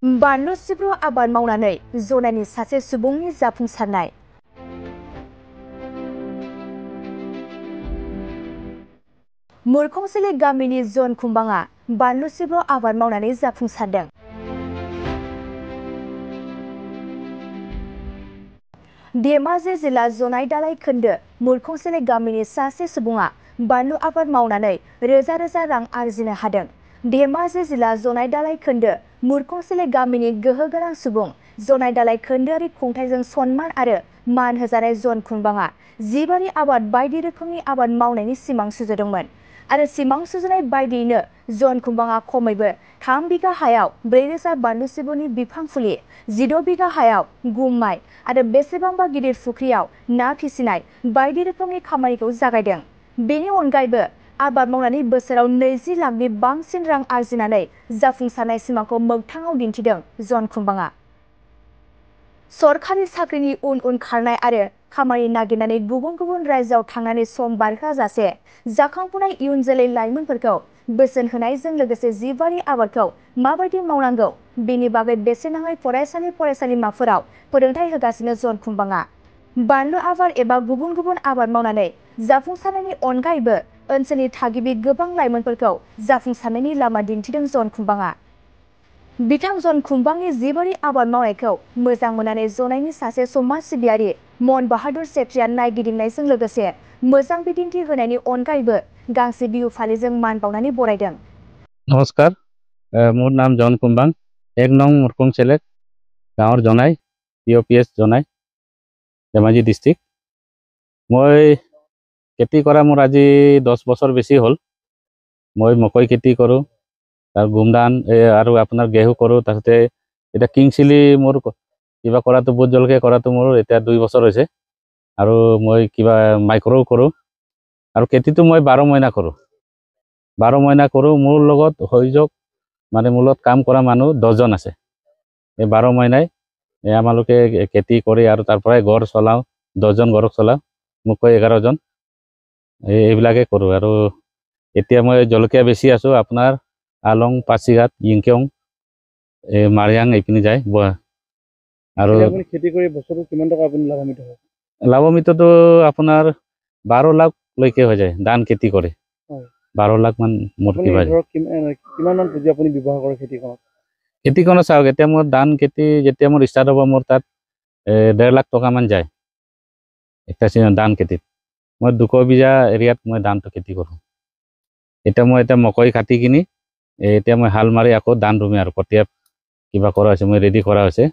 बानलु सिब्रु आबाद मावनानै जनायनि सासे सुबुंनि जाफुंसारनाय। मुरखंसेली गामिनि जन खुंबाङा बानलु सिब्रु आबाद मावनानै जाफुंसारदों। धेमाजि जिल्ला जनाय दालाय खोन्दो मुरखंसेली गामिनि सासे सुबुङा बानलु आबाद मावनानै रोजा रोजा रां आरजिनो हादों। धेमाजि जिल्ला जनाय दालाय खोन्दो मुरखंसेली गामिनि गोहोगोनां सुबुं जनाय दालाय खोन्दोआरि खुंथायजों सन्मान आरो मान होजानाय जन खुंबाङा जिबारि आबाद बायदि रोखोमनि आबाद मावनायनि सिमां सुजुदोंमोन आरो सिमां सुजुनाय बायदियैनो जन खुंबाङा खमैबो 3 बिघा हायाव 4,000 बानलु सिब्रुनि बिफां फुलि, 16 बिघा हायाव गुम माइ आरो बेसेबांबा गिदिर फुख्रियाव ना फिसिनाय बायदि रोखोमनि खामानिखौ जागायदों। बेनि अनगायैबो आबाद मावनानै बोसोराव 20 लाखनि बांसिन रां आरजिनानै जाफुंसारनाय सिमांखौ मोगथाङाव दिन्थिदों जन खुंबाङा। सरखारि साख्रिनि उन खारनाय आरो खामानि नागिरनानै गुबुन गुबुन रायजोआव थांनानै सम बारहोआजासे जाखांफुनाय इयुन जोलै लाइमोनफोरखौ बोसोन होनायजों लोगोसे जिबारि आबादखौ माबायदि मावनांगौ बेनि बागै बेसेन नाङै फरायसालिमाफोराव फोरोंथाय होगासिनो जन खुंबाङा। बानलु आबाद एबा गुबुन गुबुन आबाद मावनानै जाफुंसारनायनि अनगायैबो ओनसोलनि थागिबि गोबां लाइमोनफोरखौ जाफुंसारनायनि लामा दिन्थिदों जन खुंबाङा। बिथां जन खुंबांनि जिबारि आबाद मावनायखौ मोजां मोननानै जनायनि सासे समाज सिबियारि मन बाहादुर सेत्रीया नायगिदिंनायजों लोगोसे मोजां बिदिन्थि होनायनि अनगायैबो गांसे बिहु फालिजों मान बावनानै बरायदों। नमस्कार, मोर नाम जन कुम्बांग, 1 नং मुरखंसेली गाँवर जनाई, POPS जनाई, धेमाजी डिस्ट्रिक्ट। मैं खेती करा मोर आज 10 बছर बेसी हल। मैं मकई खेती करूँ, तार गुमधान और अपना गेहूँ करूँ, तारते एटा किंगसिली मोर किबा करा तो बहुत जलके करा तो मोर एटा 2 बছर होइसे। और मैं किबा माइक्रो करूँ और खेती तो मैं 12 महीना करूँ। 12 महीना करूँ, मोर लगत हयजक माने मोर लगत काम करा मानु 10 जन आछे। 12 महीनाय आमालोके खेती करी और तार पराय घर चलाओ, 10 जन घरक चलाओ, मुकै 11 जन এইবিলাকে करूँ। और एतिया मैं जलकिया बेसी आसो आपनार आलং, पासीघाट, यिंकियং, मारियाং এইপিনি যায় और खेती কৰি বছৰত কিমান টকা আপুনি লাভান্বিত হয়? লাভান্বিত তো আপনাৰ 12 লাখ লৈকে হৈ যায় ধান খেতি কৰে। 12 লাখ মান মোৰ কি বাজে। কিমান মান পুঁজি আপুনি ব্যৱহাৰ কৰে খেতিখনত? খেতিখনত চাওক, এতিয়া মোৰ ধান খেতি যেতিয়া মোৰ ষ্টাৰ্ট হ'ব মোৰ তাত 1.5 লাখ টকা মান যায় একটা ধান খেতিত। মই 200 বিঘা এৰিয়াত মই ধানটো খেতি কৰোঁ। এতিয়া মই মকই কাটি কিনি এতিয়া মই হাল মাৰি আকৌ ধান ৰুমি আৰু কঠীয়া কিবা কৰা হৈছে, মই ৰেডি কৰা হৈছে।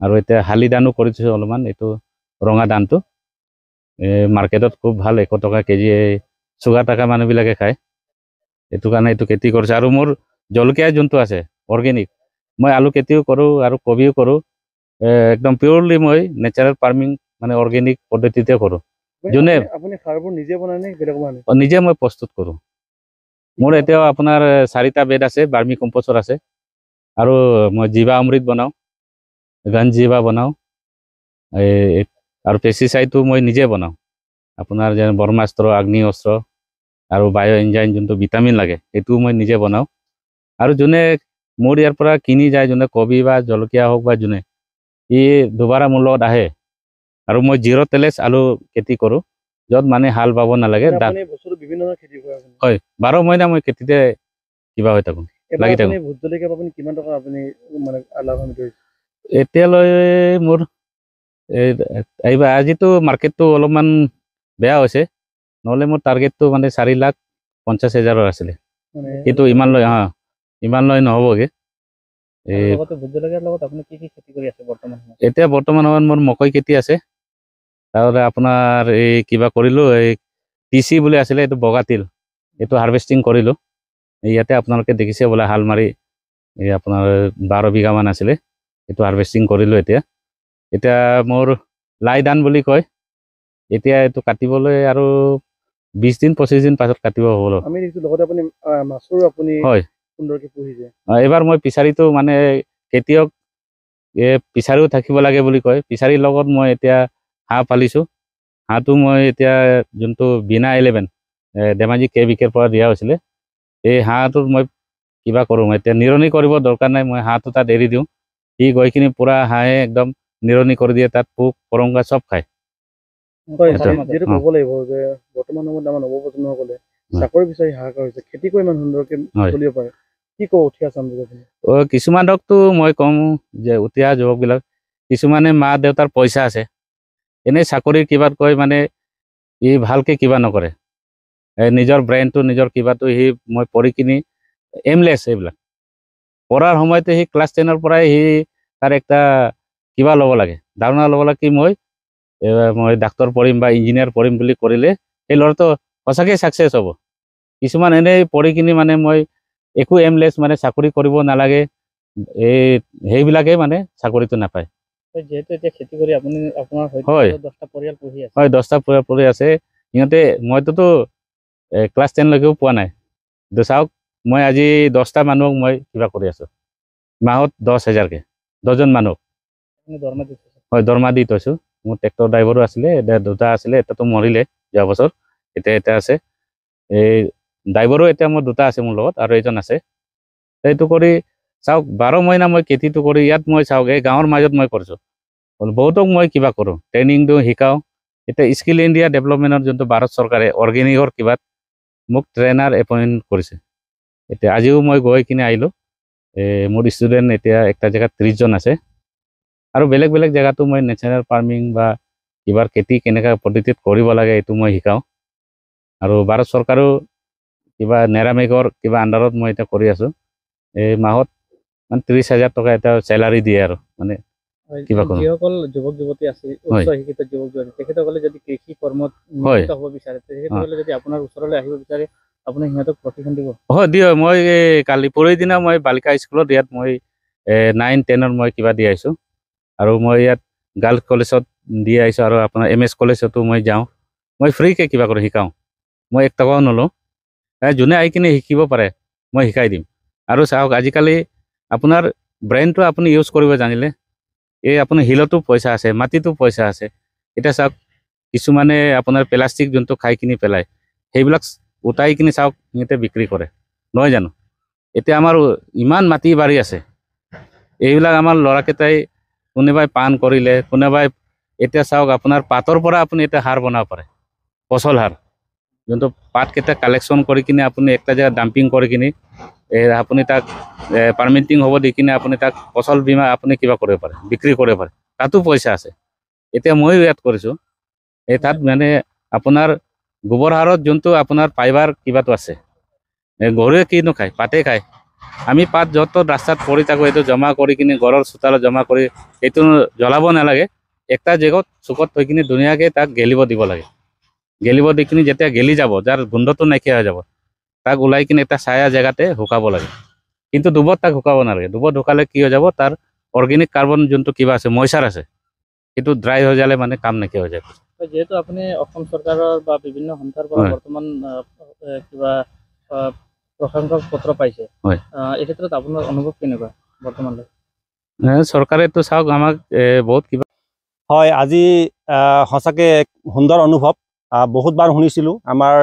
আৰু এতিয়া শালি ধানো কৰি দিছোঁ অলপমান, এইটো ৰঙা ধানটো মাৰ্কেটত খুব ভাল, 100 টকা কেজি, চুগাৰ থকা মানুহবিলাকে খায়। এইটো কাৰণে এইটো খেতি কৰিছে। আৰু মোৰ জলকীয়া যোনটো আছে অৰ্গেনিক, मैं आलू खेतियों करूँ और कबिओ करूँ, एकदम पियोरली मैं नेचारेल फार्मिंग माने अर्गेनिक पद्धतिते करूँ। जोने আপুনি সাৰবোৰ নিজে বনায় নে বেলেগ মানে? নিজে मैं प्रस्तुत करूँ। मोर एतिया आपनार 4টা बेड আছে, बार्मी कम्पोस्टर আছে, और मैं जीवा अमृत बनाऊँ, गन जीवा बनाऊँ, और पेस्टिसाइडो मैं निजे बनाऊँ। आपनार जे ब्रह्मास्त्र, अग्नि अस्त्र और बायो एंजाइम जोनतो विटामिन लागे एटू मैं निजे बनाऊँ। और जोने मोर यार परा किनी जाए, जोने कबि बा जलकिया होक बा जोने ये दोबारा मोर लगत आहे। और मैं 0 तेलेस आलू खेती करूँ, जत माने हाल बाब नालागे। আপুনি বছৰত বিভিন্ন ধৰণৰ খেতি কৰে আপুনি? হয়, 12 মहीना मैं खेतीते किबा হৈ থাকোঁ, লাগি থাকোঁ। আপুনি ভোট জলকীয়া আপুনি কিমান টকা আপুনি মানে লাভান্বিত হৈছে? এতিয়ালৈ মোৰ এইবাৰ আজিতো মাৰ্কেটটো অলপমান বেয়া হৈছে, নহ'লে মোৰ টাৰ্গেটটো মানে 4,50,000 আছিলে, কিন্তু ইমান লৈ নহ'বগে। এতিয়া বৰ্তমান সময়ত মোৰ মকই খেতি আছে, তাৰপৰা আপোনাৰ এই কিবা কৰিলোঁ, এই TC বুলি আছিলে, এইটো বগা তিল, এইটো হাৰ্ভেষ্টিং কৰিলোঁ। ইয়াতে আপোনালোকে দেখিছে বোলে হাল মাৰি এই আপোনাৰ 12 বিঘা মান আছিলে, এইটো হাৰ্ভেষ্টিং কৰিলোঁ। এতিয়া মোৰ লাই ধান বুলি কয়, এতিয়া এইটো কাটিবলৈ আৰু 20 দিন 25 দিন পাছত কাটিব হ'ব। আমি দেখিছোঁ লগতে আপুনি মাছৰো আপুনি হয় সুন্দৰকৈ পুহিছে। এইবাৰ মই পিছাৰিটো মানে খেতিয়ক পিছাৰিও থাকিব লাগে বুলি কয়, পিছাৰিৰ লগত মই এতিয়া হাঁহ পালিছোঁ। হাঁহটো মই এতিয়া যোনটো বিনা 11 ধেমাজি KVKৰ পৰা দিয়া হৈছিলে, এই হাঁহটোত মই কিবা কৰোঁ, এতিয়া নিৰণি কৰিব দৰকাৰ নাই, মই হাঁহটো তাত এৰি দিওঁ। সি গৈ কিনি পুৰা হাঁহে একদম নিৰণি কৰি দিয়ে, তাত পোক পৰংগা চব খায়। যিহেতু ক'ব লাগিব যে বৰ্তমান সময়ত আমাৰ নৱপ্ৰজন্মসকলে চাকৰি বিচাৰি হাহাকাৰ হৈছে, খেতি কৰি ইমান সুন্দৰকে চলিব পাৰে, কি ক'ব উঠি আছাম যুৱক? কিছুমানকতো মই কওঁ যে উঠি অহা যুৱকবিলাক কিছুমানে মা দেউতাৰ পইচা আছে, এনেই চাকৰি কিবাত কৈ মানে ই ভালকে কিবা নকৰে, নিজৰ ব্ৰেইনটো নিজৰ কিবাটো সি মই পঢ়ি কিনি এমলেছ এইবিলাক পঢ়াৰ সময়তে সি ক্লাছ 10ৰ পৰাই সি তাৰ একটা কিবা ল'ব লাগে, ধাৰণা ল'ব লাগে কি মই ডাক্তৰ পঢ়িম বা ইঞ্জিনিয়াৰ পঢ়িম বুলি কৰিলে সেই ল'ৰাটো সঁচাকৈ ছাকচেছ হ'ব। কিছুমান এনেই পঢ়ি কিনি মানে মই একো এমলেছ মানে চাকৰি কৰিব নালাগে, সেইবিলাকে মানে চাকৰিটো নাপায়। যিহেতু এতিয়া খেতি কৰি আপুনি আপোনাৰ হয় 10টা পৰিয়াল পুহি আছে। হয় 10টা পৰিয়াল পৰি আছে সিহঁতে, মইতো ক্লাছ 10লৈকেও পোৱা নাই। চাওক মই আজি 10টা মানুহক মই কিবা কৰি আছোঁ, মাহত 10,000কে 10জন মানুহক হয় দৰমহা দি থৈছোঁ। মোৰ ট্ৰেক্টৰ ড্ৰাইভাৰো আছিলে, দুটা আছিলে, এটাতো মৰিলে যোৱা বছৰ, এতিয়া এটা আছে। এই ড্ৰাইভাৰো এতিয়া মোৰ দুটা আছে মোৰ লগত, আৰু এজন আছে। সেইটো কৰি চাওক 12 মহিনা মই খেতিটো কৰি ইয়াত মই চাওক এই গাঁৱৰ মাজত মই কৰিছোঁ, বহুতক মই কিবা কৰোঁ, ট্ৰেইনিং দিওঁ, শিকাওঁ। এতিয়া স্কিল ইণ্ডিয়া ডেভেলপমেণ্টৰ যোনটো ভাৰত চৰকাৰে অৰ্গেনিকৰ কিবাত মোক ট্ৰেইনাৰ এপইণ্ট কৰিছে। এতিয়া আজিও মই গৈ কিনে আহিলোঁ, মোৰ ষ্টুডেণ্ট এতিয়া একটা জেগাত 30 জন আছে, আৰু বেলেগ বেলেগ জেগাতো মই নেচাৰেল ফাৰ্মিং বা কিবাৰ খেতি কেনেকুৱা পদ্ধতিত কৰিব লাগে এইটো মই শিকাওঁ। আৰু ভাৰত চৰকাৰেও কিবা নেৰামেগৰ কিবা আণ্ডাৰত মই এতিয়া কৰি আছোঁ, এই মাহত মানে 30,000 টকা এটা চেলাৰী দিয়ে আৰু মানে কিবা কৰোঁ। যিসকল যুৱক যুৱতী আছে উচ্চ শিক্ষিত যুৱক যুৱতী, তেখেতসকলে যদি কৃষি কৰ্মত নিয়োজিত হ'ব বিচাৰে, তেখেতসকলে যদি আপোনাৰ ওচৰলৈ আহিব বিচাৰে আপুনি সিহঁতক প্ৰশিক্ষণ দিব? হয় দিয়ক, মই কালি পৰহি দিনা মই বালিকা স্কুলত ইয়াত মই 9, 10ৰ মই কিবা দি আহিছোঁ, আৰু মই ইয়াত গাৰ্লছ কলেজত দি আহিছোঁ, আৰু আপোনাৰ MS কলেজতো মই যাওঁ, মই ফ্ৰীকৈ কিবা কৰি শিকাওঁ, মই 1 টকাও নলওঁ। যোনে আহি কিনে শিকিব পাৰে মই শিকাই দিম। আৰু চাওক আজিকালি আপোনাৰ ব্ৰেইনটো আপুনি ইউজ কৰিব জানিলে এই আপোনাৰ শিলতো পইচা আছে, মাটিতো পইচা আছে। এতিয়া চাওক কিছুমানে আপোনাৰ প্লাষ্টিক যোনটো খাই কিনি পেলায়, সেইবিলাক উটাই কিনি চাওক সিহঁতে বিক্ৰী কৰে, নহয় জানো? এতিয়া আমাৰ ইমান মাটি বাৰী আছে, এইবিলাক আমাৰ ল'ৰাকেইটাই কোনোবাই পাণ কৰিলে, কোনোবাই এতিয়া চাওক আপোনাৰ পাতৰ পৰা আপুনি এতিয়া সাৰ বনাব পাৰে, ফচল সাৰ, যোনটো পাতকেইটা কালেকশ্যন কৰি কিনে আপুনি একটা জেগাত ডাম্পিং কৰি কিনি আপুনি তাক পাৰ্মিটিং হ'ব দি কিনে আপুনি তাক ফচল বীমা আপুনি কিবা কৰিব পাৰে, বিক্ৰী কৰিব পাৰে, তাতো পইচা আছে। এতিয়া ময়ো ইয়াত কৰিছোঁ, এই তাত মানে আপোনাৰ গোবৰ সাৰত যোনটো আপোনাৰ ফাইবাৰ কিবাটো আছে, গৰুৱে কিনো খায়, পাতে খায়। আমি পাত য'ত ত'ত ৰাস্তাত পৰি থাকোঁ, এইটো জমা কৰি কিনি ঘৰৰ চোতালত জমা কৰি এইটো জ্বলাব নালাগে, একটা জেগাত চুকত থৈ কিনি ধুনীয়াকৈ তাক গেলিব দিব লাগে। গেলিব দি কিনি যেতিয়া গেলি যাব, যাৰ গোন্ধটো নাইকিয়া হৈ যাব, তাক ওলাই কিনে এটা ছায়া জেগাতে শুকাব লাগে। কিন্তু ডুবত তাক শুকাব নালাগে, ডুবত শুকালে কি হৈ যাব, তাৰ অৰ্গেনিক কাৰ্বন যোনটো কিবা আছে, মইচাৰ আছে, সেইটো ড্ৰাই হৈ যালে মানে কাম নাইকিয়া হৈ যায়। যিহেতু আপুনি অসম চৰকাৰৰ বা বিভিন্ন সন্থাৰ পৰা বৰ্তমান কিবা প্ৰশংসা পত্ৰ পাইছে, এই ক্ষেত্ৰত আপোনাৰ অনুভৱ কেনেকুৱা বৰ্তমানলৈ? চৰকাৰেতো চাওক আমাক বহুত কিবা হয়, আজি সঁচাকৈ এক সুন্দৰ অনুভৱ। বহুতবাৰ শুনিছিলোঁ আমাৰ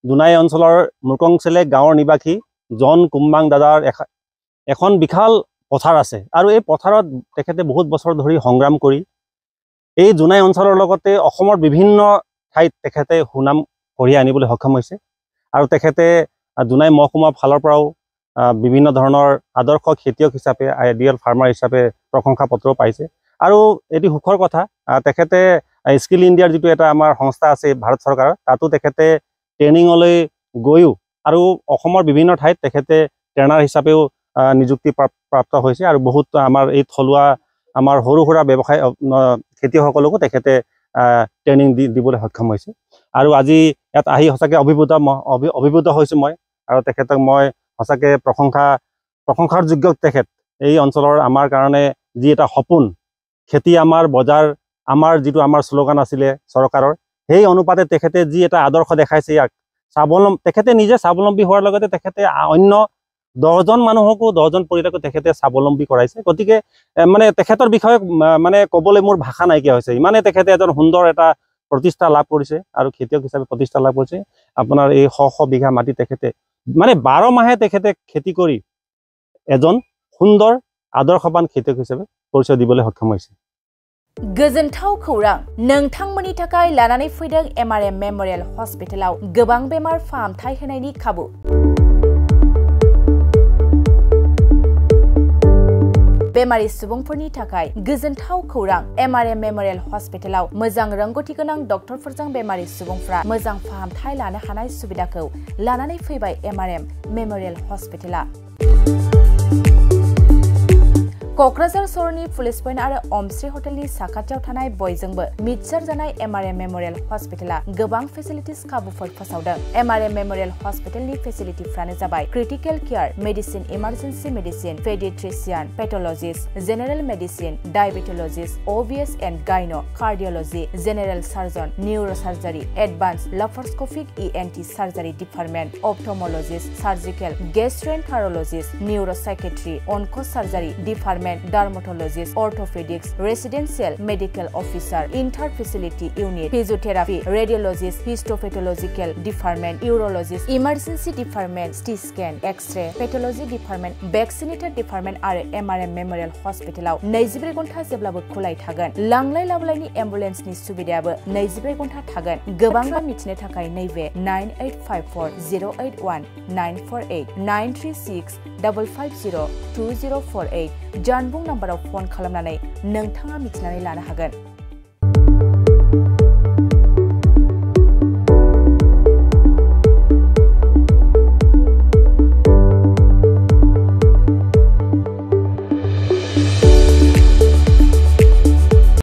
দুনাই অঞ্চলৰ মুৰ্কংচেলেক গাঁৱৰ নিবাসী জন কুম্বাং দাদাৰ এখন বিশাল পথাৰ আছে, আৰু এই পথাৰত তেখেতে বহুত বছৰ ধৰি সংগ্ৰাম কৰি এই জোনাই অঞ্চলৰ লগতে অসমৰ বিভিন্ন ঠাইত তেখেতে সুনাম কঢ়িয়াই আনিবলৈ সক্ষম হৈছে। আৰু তেখেতে জোনাই মহকুমাৰ ফালৰ পৰাও বিভিন্ন ধৰণৰ আদৰ্শ খেতিয়ক হিচাপে, আইডিয়েল ফাৰ্মাৰ হিচাপে প্ৰশংসা পত্ৰও পাইছে। আৰু এটি সুখৰ কথা, তেখেতে স্কিল ইণ্ডিয়াৰ যিটো এটা আমাৰ সংস্থা আছে ভাৰত চৰকাৰৰ, তাতো তেখেতে ট্ৰেইনিঙলৈ গৈও আৰু অসমৰ বিভিন্ন ঠাইত তেখেতে ট্ৰেইনাৰ হিচাপেও নিযুক্তি প্ৰাপ্ত হৈছে। আৰু বহুত আমাৰ এই থলুৱা আমাৰ সৰু সুৰা ব্যৱসায় খেতিয়কসকলকো তেখেতে ট্ৰেইনিং দিবলৈ সক্ষম হৈছে। আৰু আজি ইয়াত আহি সঁচাকৈ অভিভূত হৈছোঁ মই, আৰু তেখেতক মই সঁচাকৈ প্ৰশংসাৰ যোগ্য। তেখেত এই অঞ্চলৰ আমাৰ কাৰণে যি এটা সপোন, খেতি আমাৰ বজাৰ আমাৰ, যিটো আমাৰ শ্লোগান আছিলে চৰকাৰৰ, সেই অনুপাতে তেখেতে যি এটা আদৰ্শ দেখাইছে, ইয়াক তেখেতে নিজে স্বাৱলম্বী হোৱাৰ লগতে তেখেতে অন্য 10জন মানুহকো, 10জন পৰিয়ালকো তেখেতে স্বাৱলম্বী কৰাইছে। গতিকে মানে তেখেতৰ বিষয়ে মানে ক'বলৈ মোৰ ভাষা নাইকিয়া হৈছে, ইমানে তেখেতে এজন সুন্দৰ এটা প্ৰতিষ্ঠা লাভ কৰিছে, আৰু খেতিয়ক হিচাপে প্ৰতিষ্ঠা লাভ কৰিছে। আপোনাৰ এই শ বিঘা মাটি তেখেতে মানে 12 মাহে তেখেতে খেতি কৰি এজন সুন্দৰ आदर्शवान खेतियक हिसाबै परिचय दिবলৈ सक्षम হৈছে गोजोनथाव खौरां नोंथांमोननि थाखाय लानानै फैदों MRM मेमोरियेल हस्पिटालाव गोबां बेमार फाहामथाय होनायनि खाबु बेमारि सुबुंफोरनि थाखाय गोजोनथाव खौरां MRM मेमोरियेल हस्पिटालाव मोजां रोंग'थि गोनां डक्टरफोरजों बेमारि सुबुंफोरा मोजां फाहामथाय लानो हानाय सुबिदाखौ लानानै फैबाय MRM मेमोरियेल हस्पिटाला क'क्राझार सहरनि पुलिस पइन्ट आरो अमश्री हटेलनि साखाथियाव थानाय बयजोंबो मिथिसार जानाय MRM मेमोरियेल हस्पिटाला गोबां फेसिलिटिस खाबुफोर फोसावदों MRM मेमोरियेल हस्पिटालनि फेसिलिटिफोरानो जाबाय critical care medicine emergency medicine pediatrician pathologist general medicine diabetologist OBS and gynae cardiology general surgeon neurosurgery advance laparoscopic ENT surgery department ophthalmologist surgical gastroenterologist neuropsychiatry onco surgery department dermatologist, orthopedics, residential medical officer, inter-facility unit, physiotherapy, radiologist, histopathological department, urologist, emergency department, CT scan, X-ray, pathology department, vaccinator department आरो MRM मेमोरियेल हस्पिटालाव 24 घन्टा जेब्लाबो खुलाय थागोन लांलाय लाबोलायनि एम्बुलेन्सनि सुबिदायाबो 24 घन्टा थागोन गोबां मिथिनो थाखाय नैबे 9854081948 93655020048 जानबुं नाम्बाराव फन खालामनानै नोंथाङा मिथिनानै लानो हागोन